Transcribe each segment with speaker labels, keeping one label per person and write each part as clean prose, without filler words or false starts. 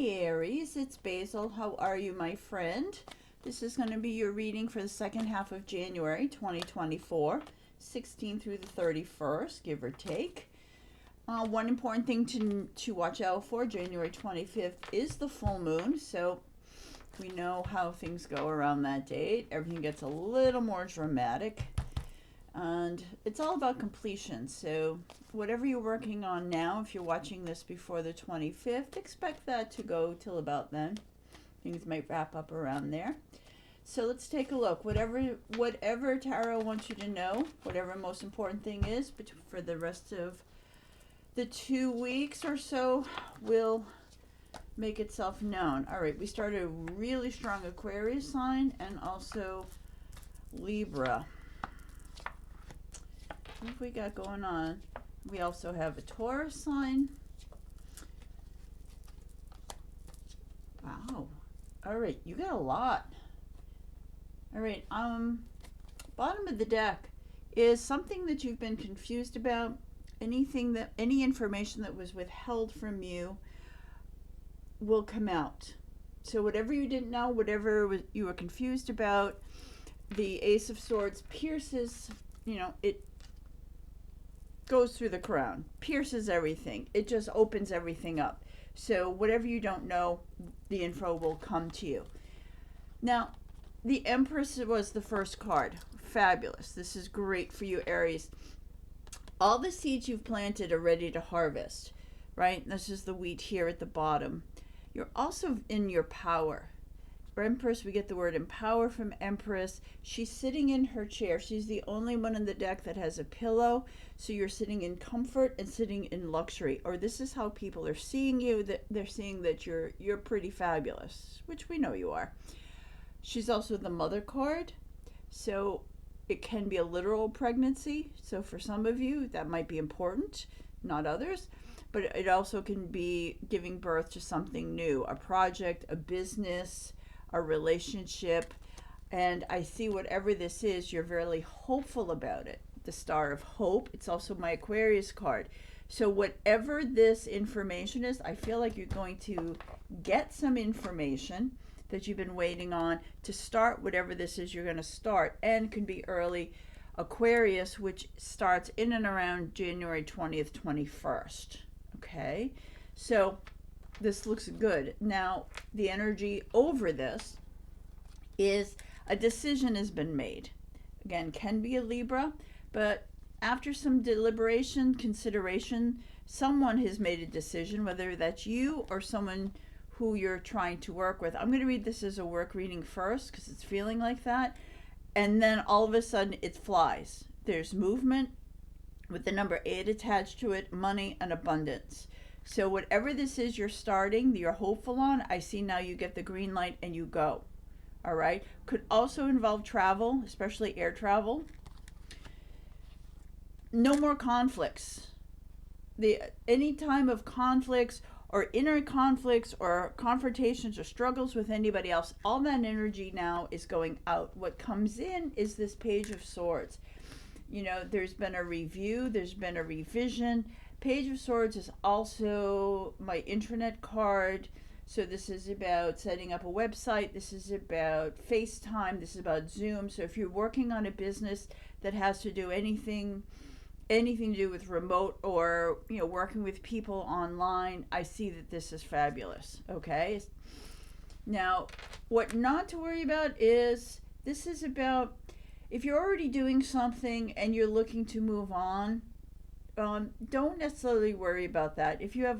Speaker 1: Aries, it's Basil. How are you, my friend? This is going to be your reading for the second half of January 2024, 16 through the 31st, give or take. One important thing to watch out for, January 25th, is the full moon. So we know how things go around that date. Everything gets a little more dramatic. And it's all about completion. So whatever you're working on now, if you're watching this before the 25th, expect that to go till about then. Things might wrap up around there. So let's take a look. Whatever Tarot wants you to know, whatever most important thing is for the rest of the 2 weeks or so, will make itself known. All right, we started a really strong Aquarius sign and also Libra. What have we got going on? We also have a Taurus sign. Wow. All right, you got a lot. All right, bottom of the deck is something that you've been confused about. Any information that was withheld from you will come out. So whatever you didn't know, whatever you were confused about, the Ace of Swords pierces, it goes through the crown, pierces everything. It just opens everything up. So whatever you don't know, the info will come to you. Now, the Empress was the first card. Fabulous. This is great for you, Aries. All the seeds you've planted are ready to harvest, right? This is the wheat here at the bottom. You're also in your power. For Empress, we get the word empower from Empress. She's sitting in her chair. She's the only one in the deck that has a pillow. So you're sitting in comfort and sitting in luxury. Or this is how people are seeing you. That they're seeing that you're pretty fabulous, which we know you are. She's also the mother card. So it can be a literal pregnancy. So for some of you, that might be important, not others. But it also can be giving birth to something new, a project, a business, a relationship. And I see whatever this is, you're very hopeful about it. The Star of Hope. It's also my Aquarius card. So whatever this information is, I feel like you're going to get some information that you've been waiting on to start whatever this is you're going to start. And it can be early Aquarius, which starts in and around January 20th, 21st. Okay, so this looks good. Now, the energy over this is a decision has been made. Again, can be a Libra, but after some deliberation, consideration, someone has made a decision, whether that's you or someone who you're trying to work with. I'm going to read this as a work reading first because it's feeling like that. And then all of a sudden it flies. There's movement with the number 8 attached to it, money and abundance. So whatever this is you're starting, you're hopeful on, I see now you get the green light and you go. All right. Could also involve travel, especially air travel. No more conflicts. Any time of conflicts or inner conflicts or confrontations or struggles with anybody else, all that energy now is going out. What comes in is this Page of Swords. There's been a review, there's been a revision. Page of Swords is also my intranet card. So this is about setting up a website. This is about FaceTime. This is about Zoom. So if you're working on a business that has to do anything to do with remote or, working with people online, I see that this is fabulous. Okay. Now, what not to worry about is this is about, if you're already doing something and you're looking to move on, don't necessarily worry about that. If you're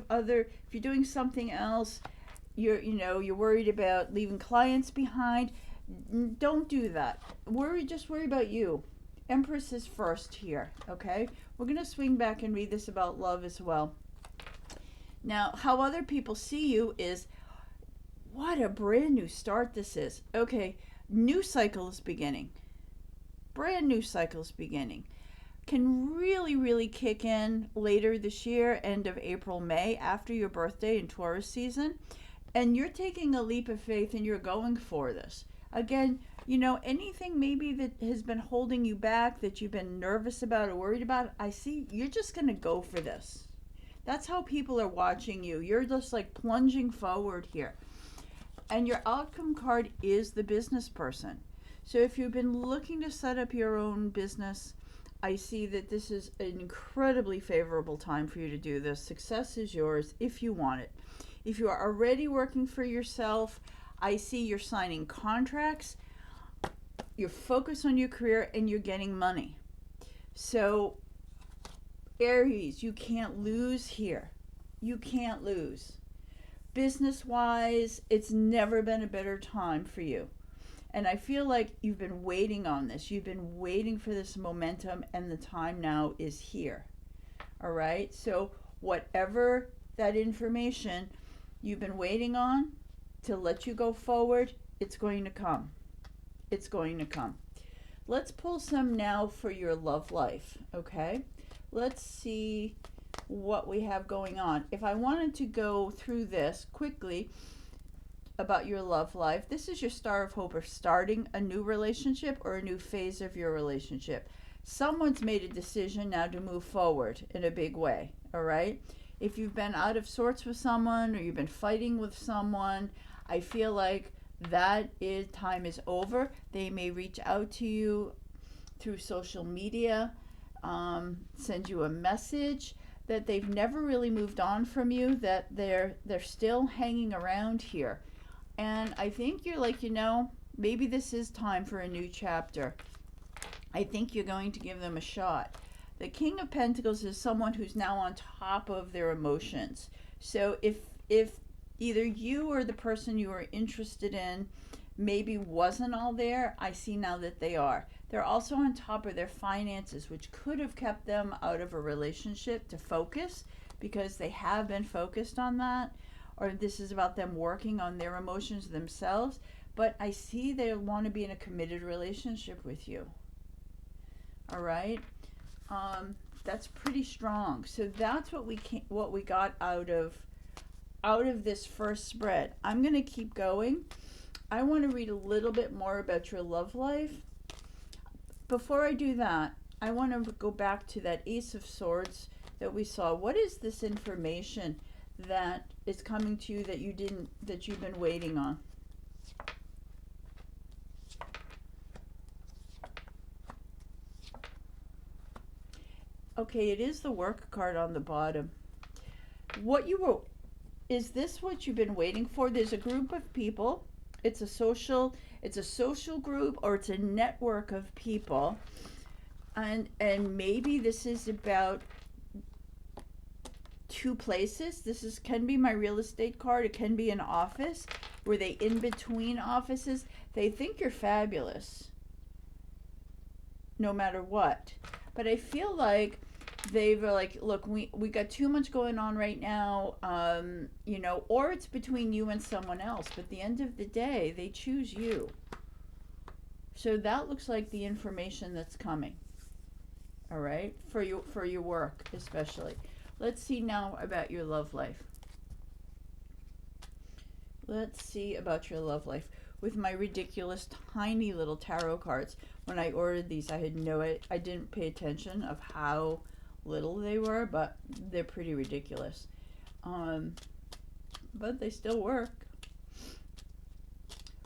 Speaker 1: doing something else, you're worried about leaving clients behind, don't do that. Just worry about you. Empress is first here, okay? We're going to swing back and read this about love as well. Now, how other people see you is, what a brand new start this is. Okay, new cycle is beginning. Brand new cycles beginning. Can really, really kick in later this year, end of April, May, after your birthday in Taurus season. And you're taking a leap of faith and you're going for this. Again, anything maybe that has been holding you back, that you've been nervous about or worried about, I see you're just going to go for this. That's how people are watching you. You're just like plunging forward here. And your outcome card is the business person. So if you've been looking to set up your own business, I see that this is an incredibly favorable time for you to do this. Success is yours if you want it. If you are already working for yourself, I see you're signing contracts, you're focused on your career, and you're getting money. So Aries, you can't lose here. You can't lose. Business-wise, it's never been a better time for you. And I feel like you've been waiting on this. You've been waiting for this momentum, and the time now is here. All right? So whatever that information you've been waiting on to let you go forward, it's going to come. It's going to come. Let's pull some now for your love life, okay? Let's see what we have going on. If I wanted to go through this quickly about your love life, this is your star of hope of starting a new relationship or a new phase of your relationship. Someone's made a decision now to move forward in a big way, all right? If you've been out of sorts with someone or you've been fighting with someone, I feel like time is over. They may reach out to you through social media, send you a message that they've never really moved on from you, that they're still hanging around here. And I think you're like, maybe this is time for a new chapter. I think you're going to give them a shot. The King of Pentacles is someone who's now on top of their emotions. So if either you or the person you are interested in maybe wasn't all there, I see now that they are. They're also on top of their finances, which could have kept them out of a relationship to focus, because they have been focused on that, or this is about them working on their emotions themselves. But I see they want to be in a committed relationship with you. All right? That's pretty strong. So that's what we got out of this first spread. I'm going to keep going. I want to read a little bit more about your love life. Before I do that, I want to go back to that Ace of Swords that we saw. What is this information that is coming to you that you've been waiting on? Okay, it is the Work card on the bottom. Is this what you've been waiting for? There's a group of people. It's a social group, or it's a network of people. And maybe this is about two places. Can be my real estate card. It can be an office. Were they in between offices? They think you're fabulous, no matter what. But I feel like they were like, look, we got too much going on right now, or it's between you and someone else. But at the end of the day, they choose you. So that looks like the information that's coming. All right, for your work especially. Let's see now about your love life. Let's see about your love life. With my ridiculous tiny little tarot cards, when I ordered these, I didn't pay attention of how little they were, but they're pretty ridiculous. But they still work.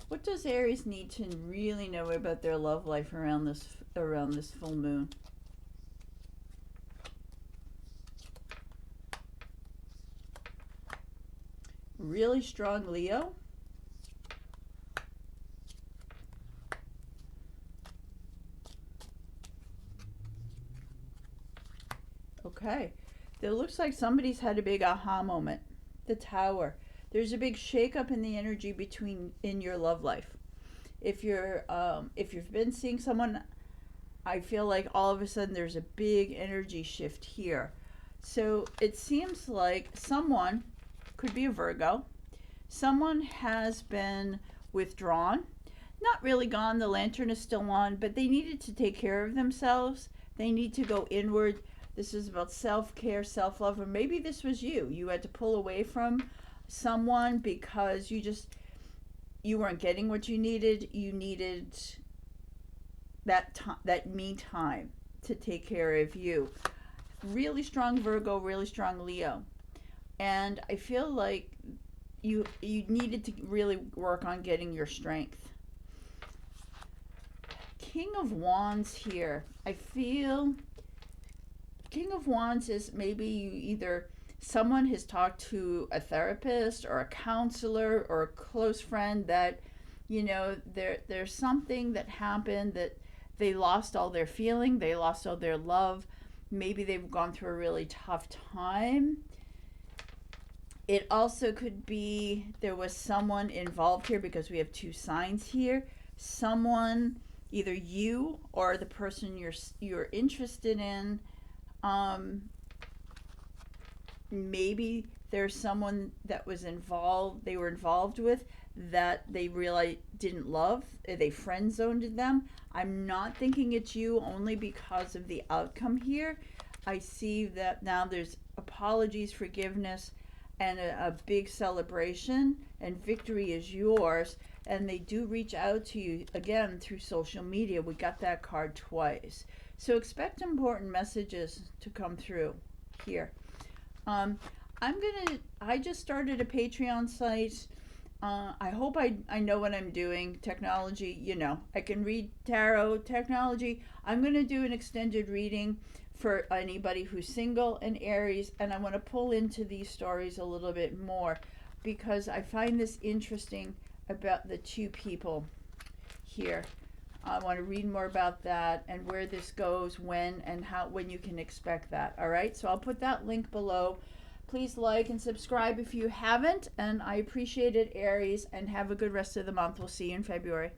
Speaker 1: What does Aries need to really know about their love life around this full moon? Really strong Leo. Okay. It looks like somebody's had a big aha moment. The Tower. There's a big shakeup in the energy in your love life. If you've been seeing someone, I feel like all of a sudden there's a big energy shift here. So it seems like someone, could be a Virgo, someone has been withdrawn, not really gone, the lantern is still on, but they needed to take care of themselves. They need to go inward. This is about self-care, self-love, or maybe this was you. You had to pull away from someone because you weren't getting what you needed. You needed that me time to take care of you. Really strong Virgo, really strong Leo. And I feel like you needed to really work on getting your strength. King of Wands here. I feel King of Wands is maybe you either someone has talked to a therapist or a counselor or a close friend that, you know, there's something that happened that they lost all their feeling, they lost all their love. Maybe they've gone through a really tough time. It also could be there was someone involved here because we have two signs here. Someone, either you or the person you're interested in, maybe there's someone that was involved, they were involved with, that they really didn't love, they friend zoned them. I'm not thinking it's you only because of the outcome here. I see that now there's apologies, forgiveness, and a big celebration, and victory is yours. And they do reach out to you again through social media. We got that card twice. So expect important messages to come through here. I just started a Patreon site. I hope I know what I'm doing. Technology, you know, I can read tarot, technology. I'm going to do an extended reading for anybody who's single and Aries, and I want to pull into these stories a little bit more because I find this interesting about the two people here. I want to read more about that and where this goes, when, and how, when you can expect that. All right, so I'll put that link below. Please like and subscribe if you haven't, and I appreciate it, Aries, and have a good rest of the month. We'll see you in February.